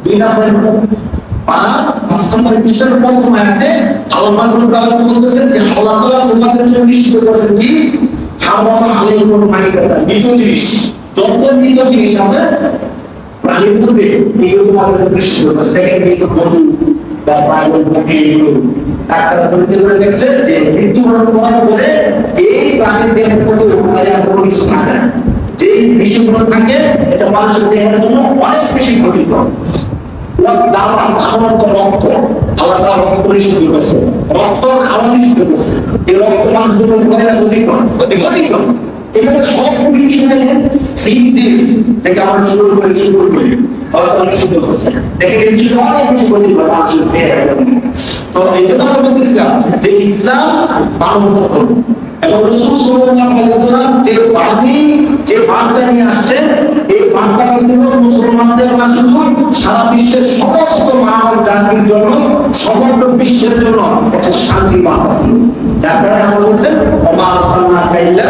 দুই নম্বর পারা ৫ নম্বর পৃষ্ঠার প্রথম আয়াতে আল্লাহ তাআলা বলতেছেন যে আল্লাহ তাআলা তোমাদের জন্য নিষিদ্ধ করেছেন কি হারাম আলাইকুম মাইতাতা, মৃত জিনিস, যত মৃত জিনিস আছে প্রাণীর মধ্যে এইগুলো তোমাদের জন্য নিষিদ্ধ করেছে। দেখেন মৃত গরু বা ছাগল মুরগি এগুলো ডাক্তার পরীক্ষা করে দেখছে যে মৃত্যুবরণ করার পরে এই প্রাণীর দেহের মধ্যে উপকারী আর কোনো কিছু থাকে না, যে বিষয়গুলো থাকে এটা মানুষের দেহের জন্য অনেক বেশি ক্ষতিকর। রক্ত আল্লাহ তাআলা রক্ত নিষিদ্ধ করেছে, রক্ত খাওয়া নিষিদ্ধ করেছে। এই রক্ত মানুষের উপকারী না ক্ষতিকর? ক্ষতিকর। এখানে সবগুলি বিষয়ে ফিজিল থেকে আমরা শুরু করি আল্লাহ তাআলা নিষিদ্ধ করেছে। দেখেন এই বিষয়ে অনেক কিছু ক্ষতিকর আছে। তো এই জন্য আমরা বলতেছিলাম যে ইসলাম মানবতা ধর্ম এবং রাসূল সাল্লাল্লাহু আলাইহি ওয়াসাল্লাম যে বাণী যে বার্তা নিয়ে আসছেন, এই বার্তাটা ছিল মুসলমানদের না শুধু সারা বিশ্বের সমস্ত মানব জাতির জন্য, সমগ্র বিশ্বের জন্য একটা শান্তির বার্তা ছিল। যার কারণে আমরা বলছেন ওমা আরসালনাকা ইল্লা